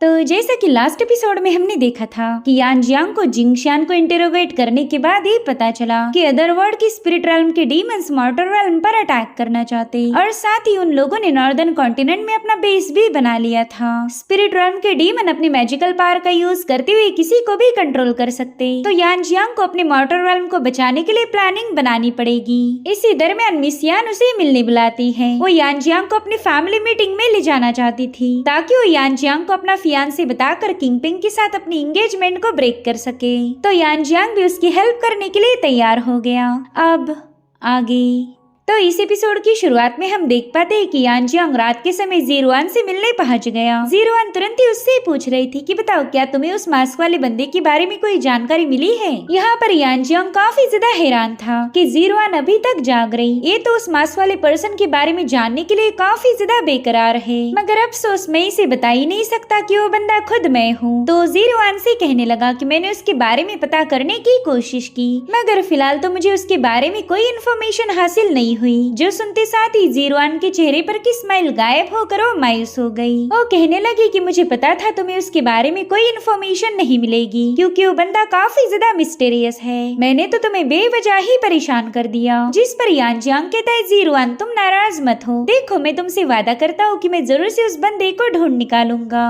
तो जैसा कि लास्ट एपिसोड में हमने देखा था कि यान जियांग को जिंगशान को इंटेरोगेट करने के बाद ये पता चला कि अदरवर्ल्ड की स्पिरिट रेल्म के डीमंस मॉर्टर रेल्म पर अटैक करना चाहते और साथ ही उन लोगों ने नॉर्दर्न कॉन्टिनेंट में अपना बेस भी बना लिया था। स्पिरिट रेल्म के डीमन अपनी मैजिकल पावर का यूज करते हुए किसी को भी कंट्रोल कर सकते, तो यान जियांग को अपने मॉर्टर रेल्म को बचाने के लिए प्लानिंग बनानी पड़ेगी। इसी दरमियान मिस यान उसे मिलने बुलाती है। वो यान जियांग को अपनी फैमिली मीटिंग में ले जाना चाहती थी ताकि वो यान जियांग को अपना फियांसे से बताकर किंगपिंग के साथ अपनी एंगेजमेंट को ब्रेक कर सके। तो यान जियांग भी उसकी हेल्प करने के लिए तैयार हो गया। अब आगे तो इस एपिसोड की शुरुआत में हम देख पाते हैं कि यान जियांग रात के समय जीरोआन से मिलने पहुंच गया। जीरोआन तुरंत ही उससे पूछ रही थी कि बताओ क्या तुम्हें उस मास्क वाले बंदे के बारे में कोई जानकारी मिली है। यहाँ पर यान जियांग काफी ज्यादा हैरान था कि जीरोआन अभी तक जाग रही, ये तो उस मास्क वाले पर्सन के बारे में जानने के लिए काफी ज्यादा बेकरार है। मगर अफसोस मैं इसे बता ही नहीं सकता कि वो बंदा खुद मैं हूँ। तो जीरोआन से कहने लगा कि मैंने उसके बारे में पता करने की कोशिश की, मगर फिलहाल तो मुझे उसके बारे में कोई इन्फॉर्मेशन हासिल नहीं हुई। जो सुनते साथ ही जीरोआन के चेहरे पर की स्माइल गायब होकर वो मायूस हो गई। वो कहने लगी कि मुझे पता था तुम्हें उसके बारे में कोई इन्फॉर्मेशन नहीं मिलेगी क्योंकि वो बंदा काफी ज्यादा मिस्टीरियस है। मैंने तो तुम्हें बेवजह ही परेशान कर दिया। जिस पर यान जियांग कहता है जीरोआन तुम नाराज मत हो, देखो मैं तुमसे वादा करता हूँ कि मैं जरूर से उस बंदे को ढूंढ निकालूंगा।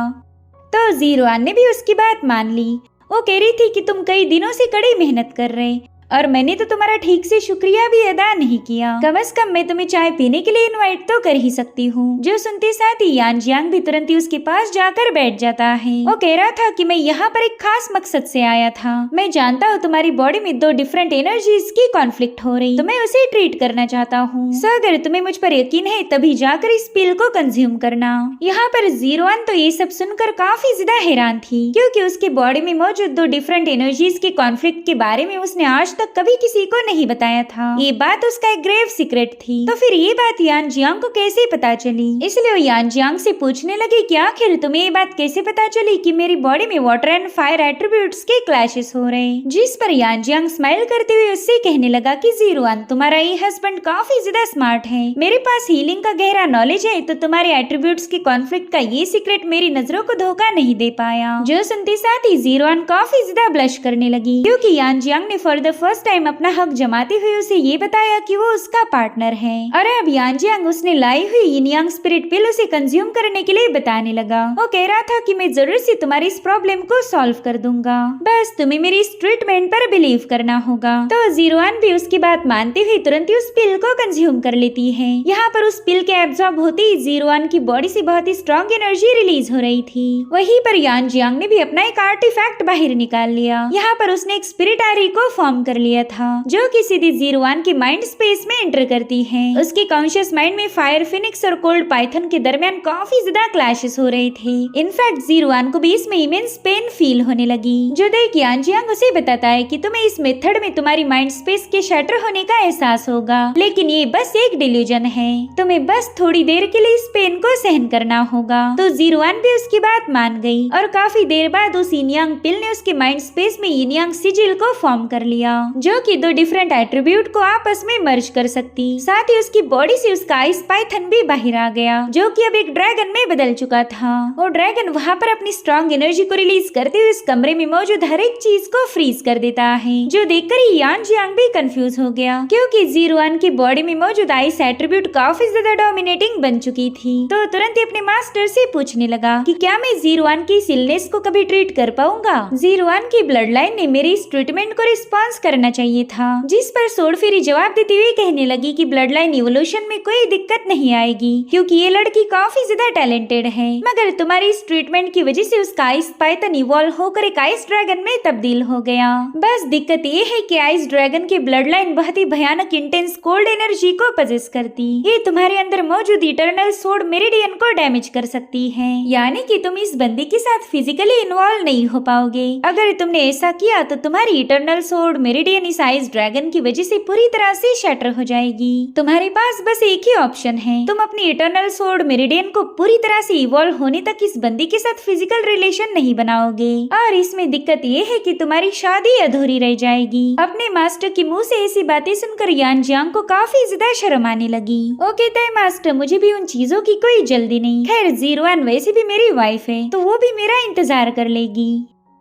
तो जीरोआन ने भी उसकी बात मान ली। वो कह रही थी कि तुम कई दिनों से कड़ी मेहनत कर रहे और मैंने तो तुम्हारा ठीक से शुक्रिया भी अदा नहीं किया। कम से कम मैं तुम्हें चाय पीने के लिए इनवाइट तो कर ही सकती हूँ। जो सुनते साथ ही यान जियांग भी तुरंत ही उसके पास जाकर बैठ जाता है। वो कह रहा था कि मैं यहाँ पर एक खास मकसद से आया था। मैं जानता हूँ तुम्हारी बॉडी में दो डिफरेंट एनर्जीज की कॉन्फ्लिक्ट हो रही, तो मैं उसे ट्रीट करना चाहता हूँ। सो अगर तुम्हें मुझ पर यकीन है तभी जाकर इस पिल को कंज्यूम करना। यहाँ पर जीरोआन तो ये सब सुनकर काफी ज्यादा हैरान थी क्योंकि उसके बॉडी में मौजूद दो डिफरेंट एनर्जीज के कॉन्फ्लिक्ट के बारे में उसने आज तक कभी किसी को नहीं बताया था। ये बात उसका एक ग्रेव सीक्रेट थी। तो फिर ये बात यान जियांग को कैसे पता चली? इसलिए वो यान जियांग से पूछने लगी कि आखिर तुम्हें ये बात कैसे पता चली कि मेरी बॉडी में वाटर एंड फायर एट्रीब्यूट्स के क्लैशेस हो रहे हैं। जिस पर यान जियांग स्माइल करते हुए उससे कहने लगा कि जीरोआन तुम्हारा ये हस्बैंड काफी ज्यादा स्मार्ट है, मेरे पास हीलिंग का गहरा नॉलेज है, तो तुम्हारे एट्रीब्यूट्स के कॉन्फ्लिक्ट का ये सीक्रेट मेरी नजरों को धोखा नहीं दे पाया। जो सुनते साथ ही जीरोआन काफी ज्यादा ब्लश करने लगी क्योंकि यान जियांग ने फॉर द फर्स्ट टाइम अपना हक जमाते हुए उसे ये बताया कि वो उसका पार्टनर है। और अब यान जियांग उसने लाई हुई यिन यांग स्पिरिट पिल उसे कंज्यूम करने के लिए बताने लगा। वो कह रहा था कि मैं जरूर से तुम्हारी इस प्रॉब्लम को सॉल्व कर दूंगा, बस तुम्हें मेरी इस ट्रीटमेंट पर बिलीव करना होगा। तो जीरोआन भी उसकी बात मानते हुए तुरंत ही उस पिल को कंज्यूम कर लेती है। यहाँ पर उस पिल के एब्जॉर्ब होते ही जीरोआन की बॉडी से बहुत ही स्ट्रॉन्ग एनर्जी रिलीज हो रही थी। वहीं पर यान जियांग ने भी अपना एक आर्टिफैक्ट बाहर निकाल लिया। यहाँ पर उसने एक स्पिरिट आरी को फॉर्म कर लिया था जो कि सीधे जीरोआन के माइंड स्पेस में एंटर करती है। उसके कॉन्शियस माइंड में फायर फिनिक्स और कोल्ड पाइथन के दरमियान काफी ज्यादा क्लैशेस हो रहे थे। इनफैक्ट जीरोआन को भी इसमें इमेंस पेन फील होने लगी। जो देख यान जियांग उसे बताता है कि तुम्हें इस मेथड में तुम्हारी माइंड स्पेस के शटर होने का एहसास होगा, लेकिन ये बस एक डिल्यूजन है, तुम्हें बस थोड़ी देर के लिए इस पेन को सहन करना होगा। तो जीरोआन भी उसकी बात मान गई और काफी देर बाद उस यिन यांग पिल ने उसके माइंड स्पेस में यिन यांग सिजिल को फॉर्म कर लिया जो कि दो डिफरेंट एट्रीब्यूट को आपस में मर्ज कर सकती। साथ ही उसकी बॉडी से उसका आइस पाइथन भी बाहर आ गया जो कि अब एक ड्रैगन में बदल चुका था। वो ड्रैगन वहाँ पर अपनी स्ट्रॉन्ग एनर्जी को रिलीज करते हुए इस कमरे में मौजूद हर एक चीज को फ्रीज कर देता है, जो देखकर ही यान जियांग भी कंफ्यूज हो गया क्योंकि जीरोआन की बॉडी में मौजूद आइस एट्रीब्यूट काफी ज्यादा डोमिनेटिंग बन चुकी थी। तो तुरंत ही अपने मास्टर से पूछने लगा कि क्या मैं जीरोआन की इस इलनेस को कभी ट्रीट कर पाऊंगा? जीरोआन की ब्लड लाइन ने मेरी इस ट्रीटमेंट को रिस्पॉन्स करना चाहिए था। जिस पर सोड फेरी जवाब देते हुए कहने लगी कि ब्लड लाइन इवोल्यूशन में कोई दिक्कत नहीं आएगी क्योंकि ये लड़की काफी ज्यादा टैलेंटेड है, मगर तुम्हारी इस ट्रीटमेंट की वजह से उसका आइस पाइथन इवॉल्व होकर एक आइस ड्रैगन में तब्दील हो गया। बस दिक्कत ये है कि आइस ड्रैगन की ब्लड लाइन बहुत ही भयानक इंटेंस कोल्ड एनर्जी को पजेस करती, ये तुम्हारे अंदर मौजूद इटर्नल सोड मेरिडियन को डैमेज कर सकती है, यानी कि तुम इस बंदी के साथ फिजिकली इन्वॉल्व नहीं हो पाओगे। अगर तुमने ऐसा किया तो तुम्हारी इटर्नल सोड मेरिडियन मेरिडियन इस आइस ड्रैगन की वजह से पूरी तरह से शटर हो जाएगी। तुम्हारे पास बस एक ही ऑप्शन है, तुम अपनी इटर्नल सोर्ड मेरिडियन को पूरी तरह से इवॉल्व होने तक इस बंदी के साथ फिजिकल रिलेशन नहीं बनाओगे, और इसमें दिक्कत ये है कि तुम्हारी शादी अधूरी रह जाएगी। अपने मास्टर के मुंह से ऐसी बातें सुनकर यान जियांग को काफी ज्यादा शर्म आने लगी। वो कहता है मास्टर मुझे भी उन चीजों की कोई जल्दी नहीं, खैर 01 वैसे भी मेरी वाइफ है तो वो भी मेरा इंतजार कर लेगी।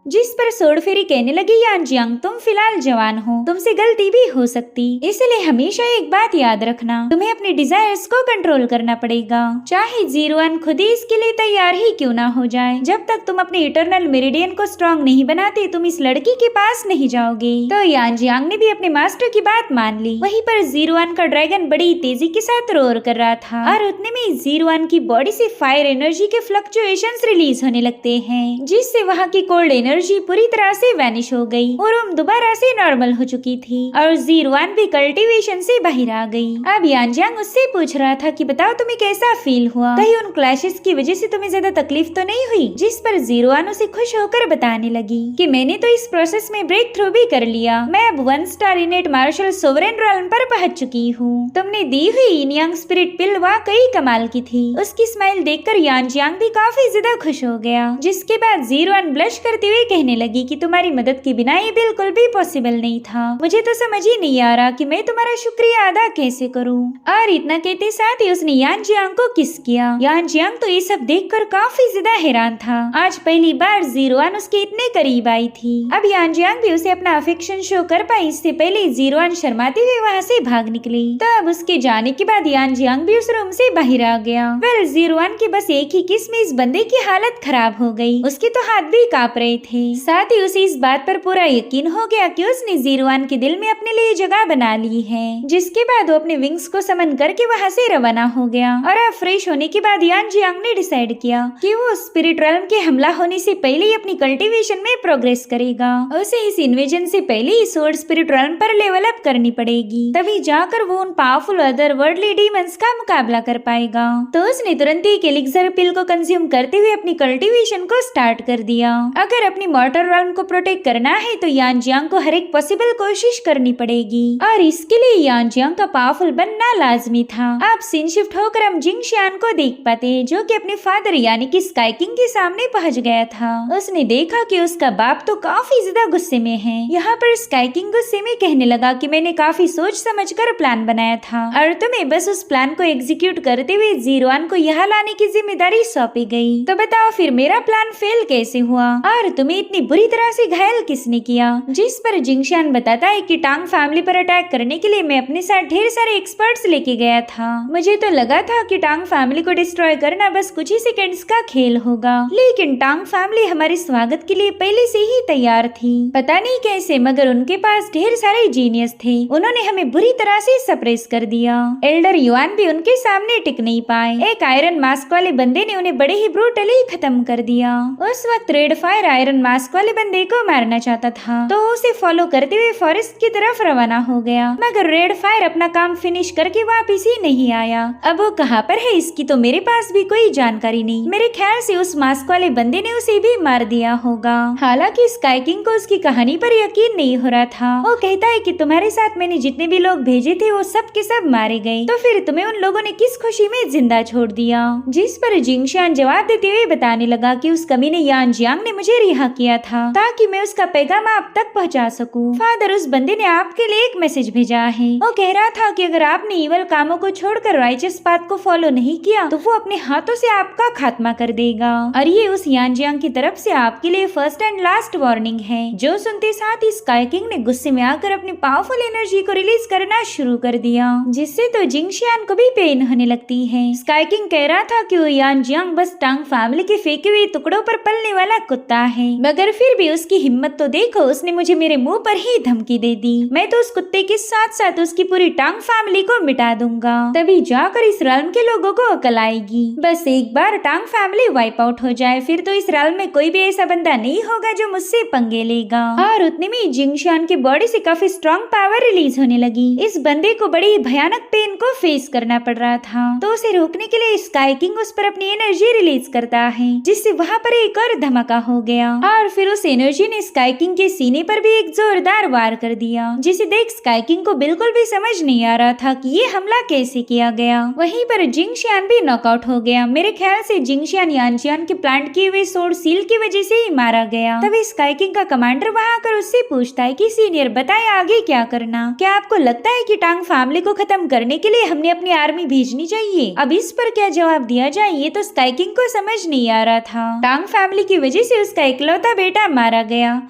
जिस पर सोड फेरी कहने लगी यान जियांग तुम फिलहाल जवान हो, तुमसे गलती भी हो सकती, इसलिए हमेशा एक बात याद रखना, तुम्हें अपने डिजायर्स को कंट्रोल करना पड़ेगा, चाहे 01 खुद ही इसके लिए तैयार ही क्यों ना हो जाए। जब तक तुम अपने इटर्नल मेरिडियन को स्ट्रॉन्ग नहीं बनाते तुम इस लड़की के पास नहीं जाओगे। तो यान जियांग ने भी अपने मास्टर की बात मान ली। वहीं पर 01 का ड्रैगन बड़ी तेजी के साथ रोर कर रहा था और उतने में 01 की बॉडी से फायर एनर्जी के फ्लक्चुएशंस रिलीज होने लगते हैं, जिससे वहाँ की कोल्ड एनर्जी पूरी तरह से वैनिश हो गई और वो दोबारा से नॉर्मल हो चुकी थी और 01 भी कल्टीवेशन से बाहर आ गई। अब यान जियांग उससे पूछ रहा था कि बताओ तुम्हें कैसा फील हुआ, कहीं उन क्लैशेस की वजह से तुम्हें ज्यादा तकलीफ तो नहीं हुई। जिस पर 01 उसे खुश होकर बताने लगी कि मैंने तो इस प्रोसेस में ब्रेक थ्रू भी कर लिया, मैं अब 1 स्टार इनेट मार्शल सोवरेन रॉल्म पर पहुंच चुकी हूँ। तुमने दी हुई यिन यांग स्पिरिट पिल वाकई कमाल की थी। उसकी स्माइल देखकर यान जियांग भी काफी ज्यादा खुश हो गया, जिसके बाद 01 ब्लश करते हुए कहने लगी कि तुम्हारी मदद के बिना ये बिल्कुल भी पॉसिबल नहीं था, मुझे तो समझ ही नहीं आ रहा कि मैं तुम्हारा शुक्रिया अदा कैसे करूं। और इतना कहते साथ ही उसने यान जियांग को किस किया। यान जियांग तो ये सब देखकर काफी ज्यादा हैरान था, आज पहली बार 01 उसके इतने करीब आई थी। अब यान जियांग भी उसे अपना अफेक्शन शो कर पाई, इससे पहले 01 शर्माते हुए वहाँ से भाग निकली। तब उसके जाने के बाद यान जियांग भी उस रूम से बाहर आ गया। वेल 01 के बस एक ही किस में इस बंदे की हालत खराब हो गई, उसके तो हाथ भी कांप रहे थे। साथ ही उसे इस बात पर पूरा यकीन हो गया कि उसने 01 के दिल में अपने लिए जगह बना ली है, जिसके बाद वो अपने विंग्स को समन करके वहाँ से रवाना हो गया। और अब फ्रेश होने के बाद यान जियांग ने डिसाइड किया कि वो स्पिरिट रेल्म के हमला होने से पहले ही अपनी कल्टीवेशन में प्रोग्रेस करेगा। उसे इस इन्वेजन से पहले ही सोर्ड स्पिरिट रेल्म पर लेवल अप करनी पड़ेगी, तभी जाकर वो उन पावरफुल अदर वर्ल्डली डीमंस का मुकाबला कर पाएगा। तो उसने तुरंत ही एलिक्सर पिल को कंज्यूम करते हुए अपनी कल्टीवेशन को स्टार्ट कर दिया। अगर अपनी मॉर्टल रेल्म को प्रोटेक्ट करना है तो यान जियांग को हर एक पॉसिबल कोशिश करनी पड़ेगी, और इसके लिए यान जियांग का पावरफुल बनना लाजमी था। अब सीन शिफ्ट होकर हम जिंगशियान को देख पाते हैं, जो कि अपने फादर यानी कि स्काई किंग के सामने पहुंच गया था। उसने देखा कि उसका बाप तो काफी ज्यादा गुस्से में है। यहाँ पर स्काई किंग गुस्से में कहने लगा कि मैंने काफी सोच समझकर प्लान बनाया था और तुम्हें बस उस प्लान को एग्जीक्यूट करते हुए 01 को यहाँ लाने की जिम्मेदारी सौंपी गई। तो बताओ फिर मेरा प्लान फेल कैसे हुआ और तुम्हें इतनी बुरी तरह से घायल किसने किया। जिस पर जिंगशियान बताता है कि टांग फैमिली पर अटैक करने के लिए मैं अपने साथ ढेर सारे एक्सपर्ट्स लेके गया था। मुझे तो लगा था कि टांग फैमिली को डिस्ट्रॉय करना बस कुछ ही सेकंड्स का खेल होगा, लेकिन टांग फैमिली हमारे स्वागत के लिए पहले से ही तैयार थी। पता नहीं कैसे मगर उनके पास ढेर सारे जीनियस थे, उन्होंने हमें बुरी तरह से सप्रेस कर दिया। एल्डर युआन भी उनके सामने टिक नहीं पाए। एक आयरन मास्क वाले बंदे ने उन्हें बड़े ही ब्रूटली खत्म कर दिया। उस वक्त रेड फायर आयरन मास्क वाले बंदे को मारना चाहता था तो उसे फॉलो करते हुए फॉरेस्ट की तरफ रवाना हो गया, मगर रेड फायर अपना काम फिनिश करके वापिस ही नहीं आया। अब वो कहाँ पर है इसकी तो मेरे पास भी कोई जानकारी नहीं। मेरे ख्याल से उस मास्क वाले बंदे ने उसे भी मार दिया होगा। हालांकि स्काई किंग को उसकी कहानी पर यकीन नहीं हो रहा था। वो कहता है कि तुम्हारे साथ मैंने जितने भी लोग भेजे थे वो सब के सब मारे गए, तो फिर तुम्हें उन लोगों ने किस खुशी में जिंदा छोड़ दिया। जिस पर जिंगशियान जवाब देते हुए बताने लगा कि उस कमीने यान जियांग ने मुझे रिहा किया था ताकि मैं उसका पैगाम आप तक पहुंचा सकूं। फादर उस बंदे ने आपके लिए एक मैसेज भेजा है। वो कह रहा था कि अगर आपने इवल कामों को छोड़कर राइचस पाथ को फॉलो नहीं किया तो वो अपने हाथों से आपका खात्मा कर देगा। और ये उस यान जियांग की तरफ से आपके लिए फर्स्ट एंड लास्ट वार्निंग है। जो सुनते साथ ही स्काई किंग ने गुस्से में आकर अपनी पावरफुल एनर्जी को रिलीज करना शुरू कर दिया, जिससे तो जिंगशियान को भी पेन होने लगती है। स्काई किंग कह रहा था कि वो यान जियांग बस टांग फैमिली के फेंके हुए टुकड़ों पर पलने वाला कुत्ता है, मगर फिर भी उसकी हिम्मत तो देखो, उसने मुझे मेरे मुंह पर ही धमकी दे दी। मैं तो उस कुत्ते के साथ साथ उसकी पूरी टांग फैमिली को मिटा दूंगा, तभी जाकर इस रल्म के लोगों को अकल आएगी। बस एक बार टांग फैमिली वाइप आउट हो जाए फिर तो इस रल्म में कोई भी ऐसा बंदा नहीं होगा जो मुझसे पंगे लेगा। और उतने में जिंगशियान की बॉडी से काफी स्ट्रॉन्ग पावर रिलीज होने लगी। इस बंदे को बड़ी भयानक पेन को फेस करना पड़ रहा था, तो उसे रोकने के लिए स्काई किंग उस पर अपनी एनर्जी रिलीज करता है, जिससे वहाँ पर एक और धमाका हो गया। और फिर उस एनर्जी ने स्काई किंग के सीने पर भी एक जोरदार वार कर दिया, जिसे देख स्काई किंग को बिल्कुल भी समझ नहीं आ रहा था कि ये हमला कैसे किया गया। वहीं पर जिंगशियान भी नॉकआउट हो गया। मेरे ख्याल से जिंगशियान यानजियान के प्लांट किए हुए सोर्ड सील की वजह से ही मारा गया। तभी स्काई किंग का कमांडर वहां आकर उससे पूछता है कि सीनियर बताए आगे क्या करना। क्या आपको लगता है कि टांग फैमिली को खत्म करने के लिए हमने अपनी आर्मी भेजनी चाहिए? अब इस पर क्या जवाब दिया जाए ये तो स्काई किंग को समझ नहीं आ रहा था। टांग फैमिली की वजह से उसका इकलौता बेटा मारा गया,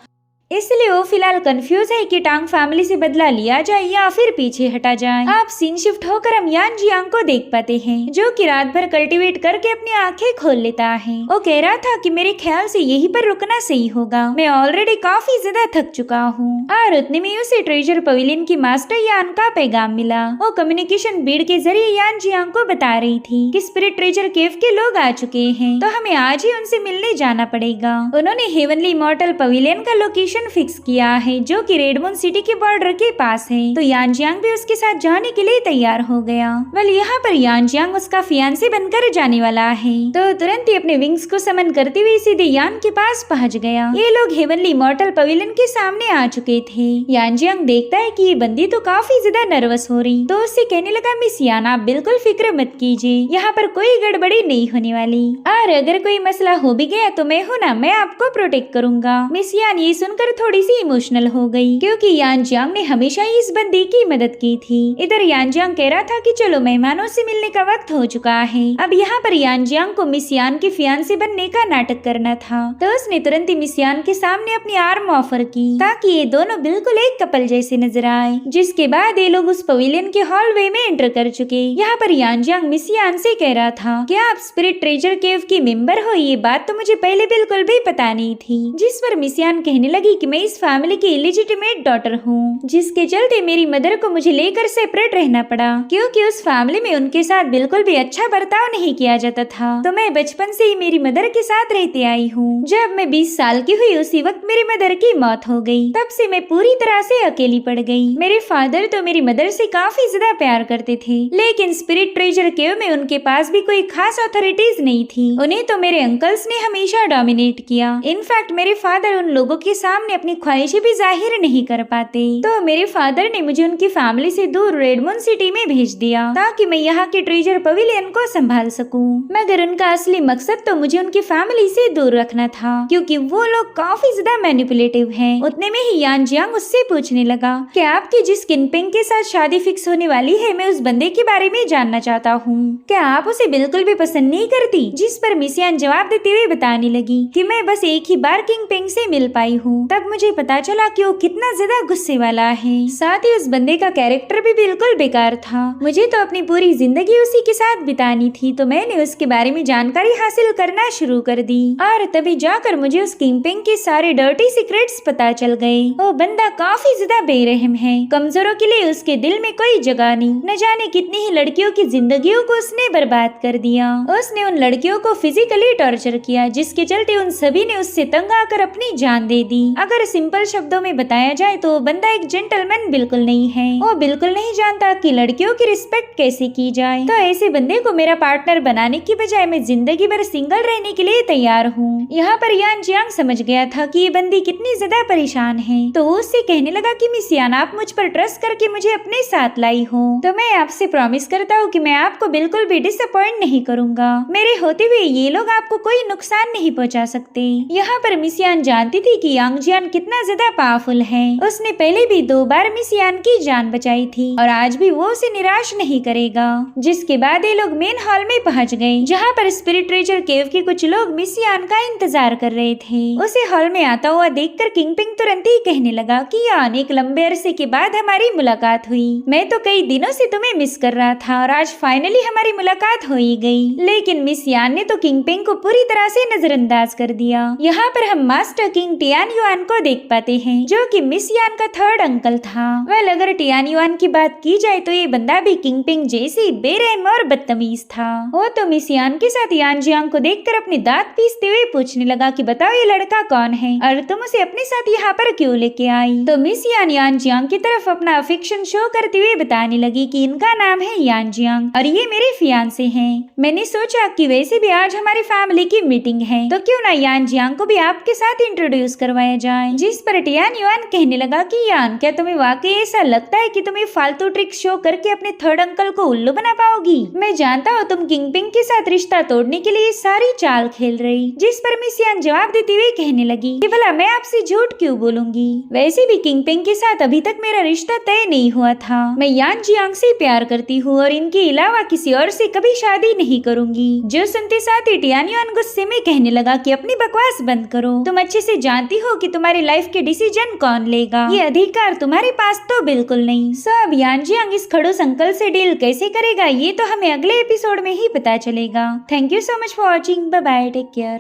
इसलिए वो फिलहाल कंफ्यूज है कि टांग फैमिली से बदला लिया जाए या फिर पीछे हटा जाए। आप सीन शिफ्ट होकर हम यान जियांग को देख पाते हैं, जो कि रात भर कल्टीवेट करके अपनी आंखें खोल लेता है। वो कह रहा था कि मेरे ख्याल से यहीं पर रुकना सही होगा, मैं ऑलरेडी काफी ज्यादा थक चुका हूँ। और उतने में उसे ट्रेजर पवेलियन की मास्टर यान का पैगाम मिला। वो कम्युनिकेशन बीड के जरिए यान जियांग को बता रही थी कि स्पिरिट ट्रेजर केव के लोग आ चुके हैं, तो हमें आज ही उनसे मिलने जाना पड़ेगा। उन्होंने हेवनली इमॉर्टल पवेलियन का लोकेशन फिक्स किया है, जो कि रेडमून सिटी के बॉर्डर के पास है। तो यानजियांग भी उसके साथ जाने के लिए तैयार हो गया। वेल यहाँ पर यानजियांग उसका फियांसे बनकर जाने वाला है, तो तुरंत ही अपने विंग्स को समन करते हुए सीधे यान के पास पहुँच गया। ये लोग हेवनली इमॉर्टल पवेलियन के सामने आ चुके थे। यानजियांग देखता है कि ये बंदी तो काफी ज्यादा नर्वस हो रही, तो उससे कहने लगा मिस यान आप बिल्कुल फिक्र मत कीजिए, यहाँ पर कोई गड़बड़ी नहीं होने वाली, और अगर कोई मसला हो भी गया तो मैं हूँ ना, मैं आपको प्रोटेक्ट करूंगा। मिस यान ये सुनकर थोड़ी इमोशनल हो गई, क्योंकि यानजियांग ने हमेशा ही इस बंदी की मदद की थी। इधर यानजियांग कह रहा था कि चलो मेहमानों से मिलने का वक्त हो चुका है। अब यहाँ पर यानजियांग को मिस यान के फियांसे बनने का नाटक करना था, तो उसने तुरंत ही मिस यान के सामने अपनी आर्म ऑफर की, ताकि ये दोनों बिल्कुल एक कपल जैसे नजर आए। जिसके बाद ये लोग उस पवेलियन के हॉलवे में एंटर कर चुके। यहाँ पर यानजियांग मिस यान से कह रहा था कि आप स्पिरिट ट्रेजर केव की मेंबर हो, ये बात तो मुझे पहले बिल्कुल भी पता नहीं थी। जिस पर मिस यान कहने लगी कि मैं इस फैमिली की इलिजिटिमेट डॉटर हूँ, जिसके चलते मेरी मदर को मुझे लेकर सेपरेट रहना पड़ा, क्योंकि उस फैमिली में उनके साथ बिल्कुल भी अच्छा बर्ताव नहीं किया जाता था। तो मैं बचपन से ही मेरी मदर के साथ रहते आई हूँ। जब मैं 20 साल की हुई उसी वक्त मेरी मदर की मौत हो गई, तब से मैं पूरी तरह से अकेली पड़ गई। मेरे फादर तो मेरी मदर से काफी ज्यादा प्यार करते थे, लेकिन स्पिरिट ट्रेजर केव में उनके पास भी कोई खास अथॉरिटीज नहीं थी। उन्हें तो मेरे अंकल्स ने हमेशा डोमिनेट किया। इनफैक्ट मेरे फादर उन लोगों के सामने अपनी ख्वाहिशें भी जाहिर नहीं कर पाते, तो मेरे फादर ने मुझे उनकी फैमिली से दूर रेडमून सिटी में भेज दिया, ताकि मैं यहाँ के ट्रेजर पवेलियन को संभाल सकूं। मगर उनका असली मकसद तो मुझे उनकी फैमिली से दूर रखना था, क्योंकि वो लोग काफी ज्यादा मैनिपुलेटिव हैं। उतने में ही यानजियांग उससे पूछने लगा कि आपकी जिस किनपिंग के साथ शादी फिक्स होने वाली है, मैं उस बंदे के बारे में जानना चाहता हूँ, क्या आप उसे बिल्कुल भी पसंद नहीं करती? जिस पर मिस यान जवाब देते हुए बताने लगी कि मैं बस एक ही बार किंगपिंग से मिल पाई हूँ, तब मुझे पता चला कि वो कितना ज्यादा गुस्से वाला है। साथ ही उस बंदे का कैरेक्टर भी बिल्कुल बेकार था। मुझे तो अपनी पूरी जिंदगी उसी के साथ बितानी थी, तो मैंने उसके बारे में जानकारी हासिल करना शुरू कर दी, और तभी जाकर मुझे उस किंगपिंग के सारे डर्टी सीक्रेट्स पता चल गए। वो बंदा काफी ज्यादा बेरहम है, कमजोरों के लिए उसके दिल में कोई जगह नहीं। न जाने कितनी ही लड़कियों की जिंदगियों को उसने बर्बाद कर दिया। उसने उन लड़कियों को फिजिकली टॉर्चर किया, जिसके चलते उन सभी ने उससे तंग आकर अपनी जान दे दी। अगर सिंपल शब्दों में बताया जाए तो बंदा एक जेंटलमैन बिल्कुल नहीं है। वो बिल्कुल नहीं जानता कि लड़कियों की रिस्पेक्ट कैसे की जाए। तो ऐसे बंदे को मेरा पार्टनर बनाने की बजाय मैं जिंदगी भर सिंगल रहने के लिए तैयार हूँ। यहाँ पर यानजियांग समझ गया था कि ये बंदी कितनी ज्यादा परेशान है, तो वो उससे कहने लगा कि मिस यान आप मुझ पर ट्रस्ट करके मुझे अपने साथ लाई हो, तो मैं आपसे प्रॉमिस करता हूँ कि मैं आपको बिल्कुल भी डिसअपॉइंट नहीं करूंगा। मेरे होते हुए ये लोग आपको कोई नुकसान नहीं पहुँचा सकते। यहाँ पर मिस यान जानती थी कि यांगजियान कितना ज्यादा पावरफुल है। उसने पहले भी 2 बार मिस यान की जान बचाई थी, और आज भी वो उसे निराश नहीं करेगा। जिसके बाद ये लोग मेन हॉल में पहुंच गए, जहाँ पर स्पिरिट ट्रेजर केव के कुछ लोग मिस यान का इंतजार कर रहे थे। उसे हॉल में आता हुआ देखकर किंगपिंग तुरंत ही कहने लगा कि यान, एक लंबे अरसे के बाद हमारी मुलाकात हुई। मैं तो कई दिनों से तुम्हें मिस कर रहा था, और आज फाइनली हमारी मुलाकात हो ही गई। लेकिन मिस यान ने तो किंगपिंग को पूरी तरह से नजरअंदाज कर दिया। यहाँ पर हम मास्टर किंग टियान युआन यान को देख पाते हैं, जो कि मिस यान का थर्ड अंकल था। वेल, अगर टियान युआन की बात की जाए तो ये बंदा भी किंगपिंग जैसी बेरहम और बदतमीज था। वो तो मिस यान के साथ यान जियांग को देखकर अपने दांत पीसते हुए पूछने लगा कि बताओ ये लड़का कौन है और तुम उसे अपने साथ यहाँ पर क्यों लेके आई। तो मिस यान यान जियांग की तरफ अपना अफेक्शन शो करते हुए बताने लगी कि इनका नाम है यान जियांग और ये मेरे फियांसे हैं। मैंने सोचा कि वैसे भी आज हमारी फैमिली की मीटिंग है, तो क्यों ना यान जियांग को भी आपके साथ इंट्रोड्यूस करवाया जाए। जिस पर टियान युआन कहने लगा कि यान, क्या तुम्हें वाकई ऐसा लगता है कि तुम ये फालतू ट्रिक शो करके अपने थर्ड अंकल को उल्लू बना पाओगी? मैं जानता हूँ तुम किंगपिंग के साथ रिश्ता तोड़ने के लिए सारी चाल खेल रही। जिस पर मिस यान जवाब देते हुए कहने लगी कि भला मैं आपसे झूठ क्यों बोलूंगी, वैसे भी किंगपिंग के साथ अभी तक मेरा रिश्ता तय नहीं हुआ था। मैं यान जियांग से प्यार करती हूँ और इनके अलावा किसी और से कभी शादी नहीं करूंगी। जो सुनते साथ ही टियान युआन गुस्से में कहने लगा कि अपनी बकवास बंद करो। तुम अच्छे से जानती हो कि तुम्हारी लाइफ के डिसीजन कौन लेगा, ये अधिकार तुम्हारे पास तो बिल्कुल नहीं। सो अब यान जियांग इस खड़ूस अंकल से डील कैसे करेगा, ये तो हमें अगले एपिसोड में ही पता चलेगा। Thank you so much for watching. Bye bye, take care.